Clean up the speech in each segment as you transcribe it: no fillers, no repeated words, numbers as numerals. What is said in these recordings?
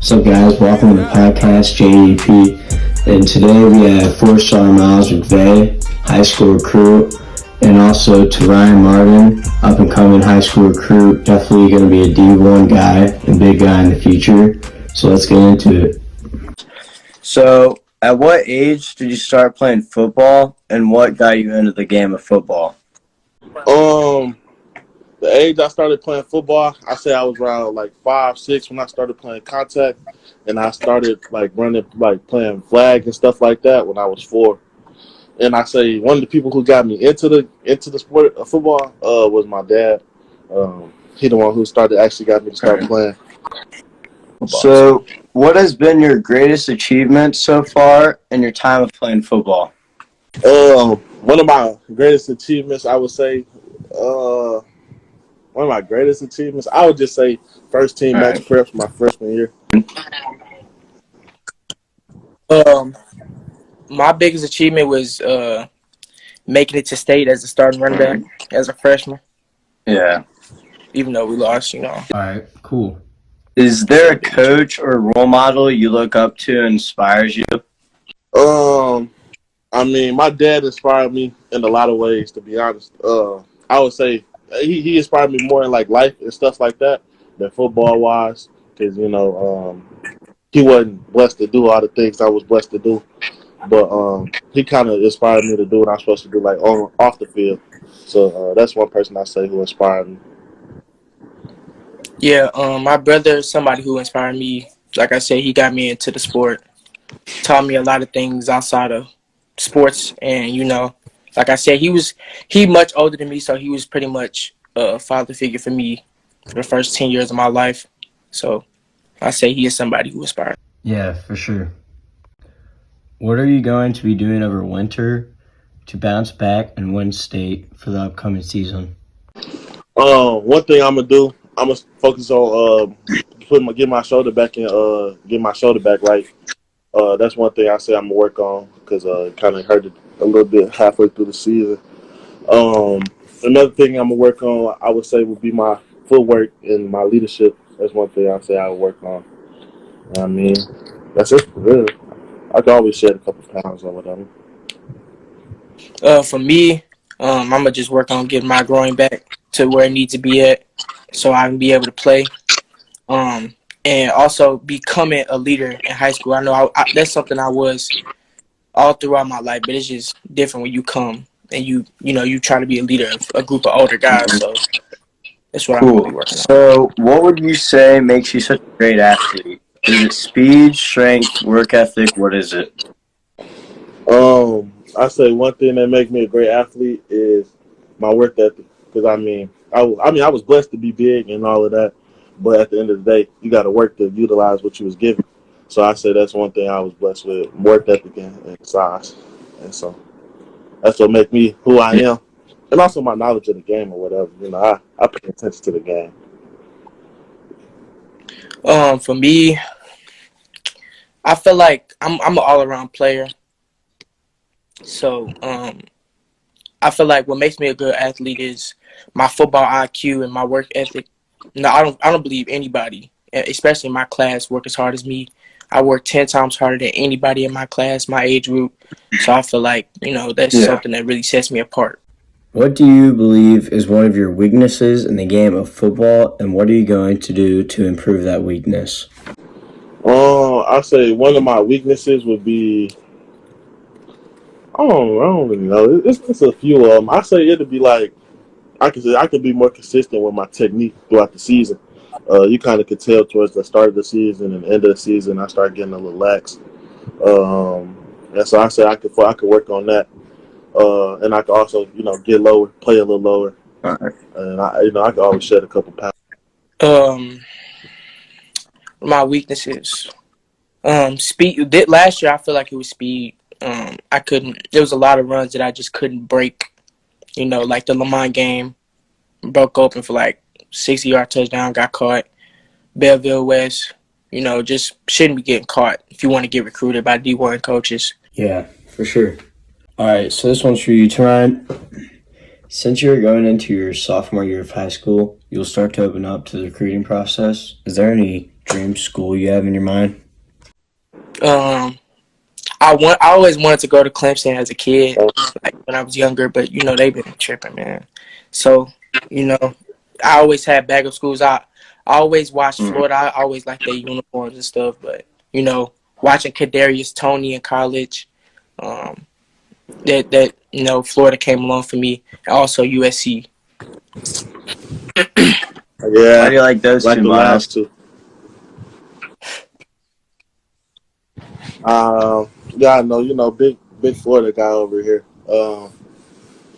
What's up, guys? Welcome to the podcast, JEP. And today we have four-star Miles McVeigh, high school recruit, and also Taryan Martin, up-and-coming high school recruit. Definitely going to be a D1 guy and big guy in the future. So let's get into it. So, at what age did you start playing football, and what got you into the game of football? The age I started playing football, I say I was around like 5, 6 when I started playing contact, and I started playing flag and stuff like that when I was 4. And I say one of the people who got me into the sport of football was my dad. He the one who actually got me to start playing football. So, what has been your greatest achievement so far in your time of playing football? One of my greatest achievements, I would say, one of my greatest achievements, I would just say first team match preps my freshman year. My biggest achievement was making it to state as a starting running back as a freshman. Yeah. Even though we lost, All right, cool. Is there a coach or role model you look up to and inspires you? I mean, my dad inspired me in a lot of ways, to be honest. I would say he inspired me more in like life and stuff like that than football wise, because he wasn't blessed to do all the things I was blessed to do, but he kind of inspired me to do what I'm supposed to do, like off the field. So that's one person I say who inspired me. Yeah, my brother is somebody who inspired me. Like I said, he got me into the sport, taught me a lot of things outside of sports, and like I said, he much older than me, so he was pretty much a father figure for me for the first 10 years of my life. So I say he is somebody who inspired. Yeah, for sure. What are you going to be doing over winter to bounce back and win state for the upcoming season? One thing I'm gonna do, I'm gonna focus on get my shoulder back right. That's one thing I say I'm gonna work on, because it kind of hurt it a little bit halfway through the season. Another thing I'm gonna work on, I would say, would be my footwork and my leadership. That's one thing I say I would work on. I mean, that's it for real. I can always shed a couple pounds or whatever. For me, I'm gonna just work on getting my groin back to where it needs to be at, so I can be able to play. And also becoming a leader in high school. I know that's something I was all throughout my life, but it's just different when you come and you try to be a leader of a group of older guys. So that's what I'm gonna be working on. So, what would you say makes you such a great athlete? Is it speed, strength, work ethic? What is it? I say one thing that makes me a great athlete is my work ethic. Because I was blessed to be big and all of that, but at the end of the day, you got to work to utilize what you was given. So I say that's one thing I was blessed with: work ethic and size. And so that's what makes me who I am, and also my knowledge of the game or whatever. I pay attention to the game. For me, I feel like I'm an all-around player. So I feel like what makes me a good athlete is my football IQ and my work ethic. No, I don't believe anybody, especially in my class, work as hard as me. I work 10 times harder than anybody in my class, my age group. So I feel like, that's something that really sets me apart. What do you believe is one of your weaknesses in the game of football, and what are you going to do to improve that weakness? I say one of my weaknesses would be, I don't really know. It's a few of them. I say it'd be like, I could be more consistent with my technique throughout the season. You kind of could tell towards the start of the season and end of the season, I start getting a little lax. And so I say I could work on that, and I could also get lower, play a little lower, and I could always shed a couple pounds. My weaknesses, speed. Last year I feel like it was speed. I couldn't. There was a lot of runs that I just couldn't break. Like the Lamont game, broke open for like 60-yard touchdown, got caught. Belleville West, just shouldn't be getting caught if you want to get recruited by D1 coaches. Yeah, for sure. All right, so this one's for you, Taryn. Since you're going into your sophomore year of high school, you'll start to open up to the recruiting process. Is there any dream school you have in your mind? I always wanted to go to Clemson as a kid, like when I was younger, but they've been tripping, man. So, I always had backup schools. I always watched Florida. I always liked their uniforms and stuff, but watching Kadarius Toney in college, that Florida came along for me, and also USC. Why Yeah, do you like those like two, the Miles? last two. Yeah, I know. Big Florida guy over here.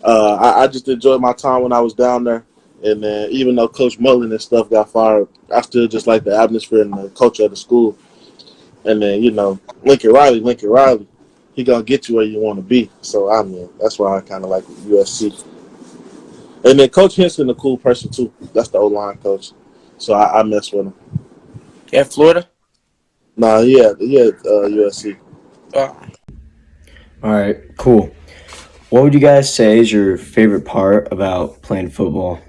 I just enjoyed my time when I was down there, and then even though Coach Mullen and stuff got fired, I still just like the atmosphere and the culture of the school. And then Lincoln Riley, he gonna get you where you want to be. So I mean, that's why I kind of like USC. And then Coach Henson, a cool person too. That's the O-line coach. So I mess with him. Yeah, Florida. Nah, he had USC. Uh, All right, cool. What would you guys say is your favorite part about playing football?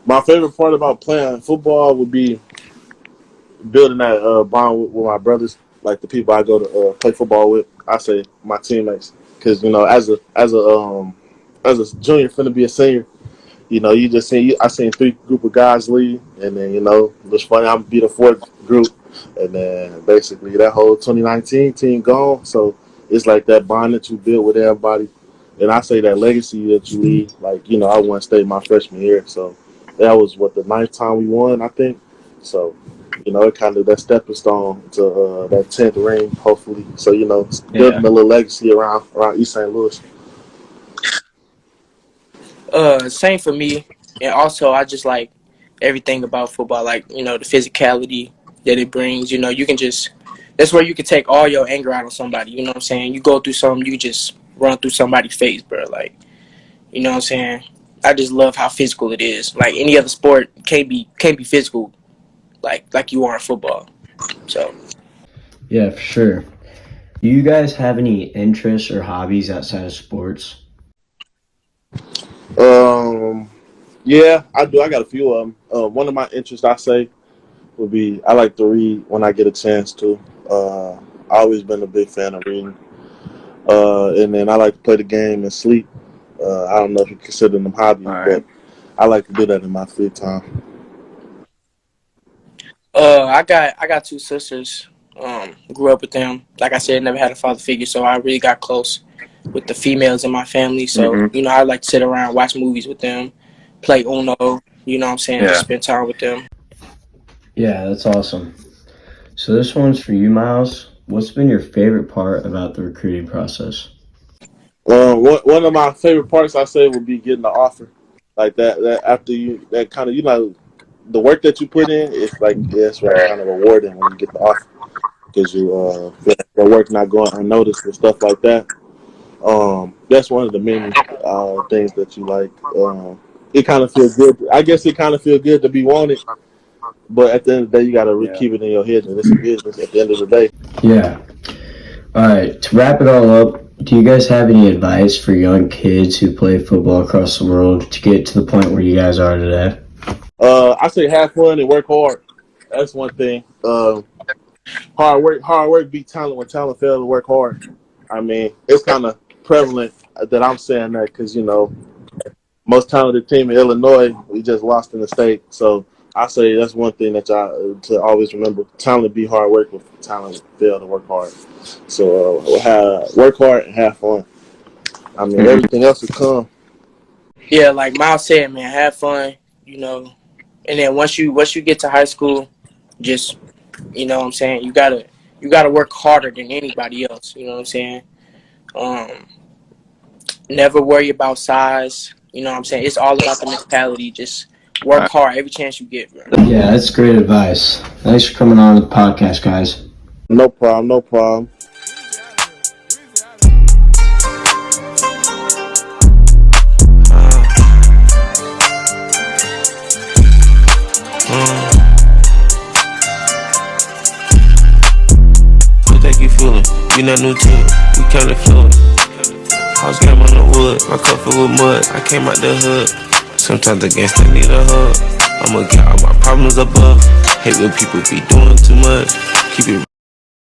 My favorite part about playing football would be building that bond with my brothers, like the people I go to play football with. I say my teammates, because as a junior, finna be a senior. You just I seen three group of guys leave, and then it was funny. I'm be the fourth group, and then basically that whole 2019 team gone. So it's like that bond that you build with everybody, and I say that legacy that you leave. Like I won state my freshman year, so that was what the ninth time we won, I think. So it kind of that stepping stone to that 10th ring, hopefully. So building a little legacy around East St. Louis. Same for me, and also I just like everything about football, like the physicality that it brings. You can just that's where you can take all your anger out on somebody. You know what I'm saying? You go through something, you just run through somebody's face, bro. Like what I'm saying? I just love how physical it is. Like any other sport can't be physical like you are in football. So Yeah, for sure. Do you guys have any interests or hobbies outside of sports? Um, yeah, I do. I got a few of them. One of my interests, I say, would be I like to read when I get a chance to. I always been a big fan of reading. And then I like to play the game and sleep. I don't know if you consider them hobbies, All right. but I like to do that in my free time. I got two sisters. Grew up with them. Like I said, never had a father figure, so I really got close with the females in my family. So, Mm-hmm. I like to sit around, watch movies with them, play Uno, you know what I'm saying, just Yeah. spend time with them. Yeah, that's awesome. So this one's for you, Miles. What's been your favorite part about the recruiting process? One of my favorite parts, I say, would be getting the offer. Like that after that kind of, the work that you put in, it's like kind of rewarding when you get the offer because you feel like the work not going unnoticed and stuff like that. That's one of the many things that you like. It kind of feels good. I guess it kind of feels good to be wanted, but at the end of the day, you got to keep it in your head, and it's a business at the end of the day. Yeah. All right. To wrap it all up, do you guys have any advice for young kids who play football across the world to get to the point where you guys are today? I say have fun and work hard. That's one thing. Hard work beat talent when talent fails to work hard. I mean, it's kind of prevalent that I'm saying that because most talented team in Illinois, we just lost in the state. So I say that's one thing that y'all to always remember: talent be hard work, with talent fail to work hard. So work hard and have fun. I mean, everything else will come. Yeah, like Miles said, man, have fun, and then once you get to high school, just, what I'm saying, you gotta work harder than anybody else, you know what I'm saying? Um, Never worry about size. You know what I'm saying? It's all about the mentality. Just work hard every chance you get, bro. Yeah, that's great advice. Thanks for coming on the podcast, guys. No problem. No problem. What think you feeling? We not new to it. We kinda feel it. House game on the wood, my cup filled with mud. I came out the hood. Sometimes the gangsta need a hug. I'ma get all my problems above. Hate when people be doing too much. Keep it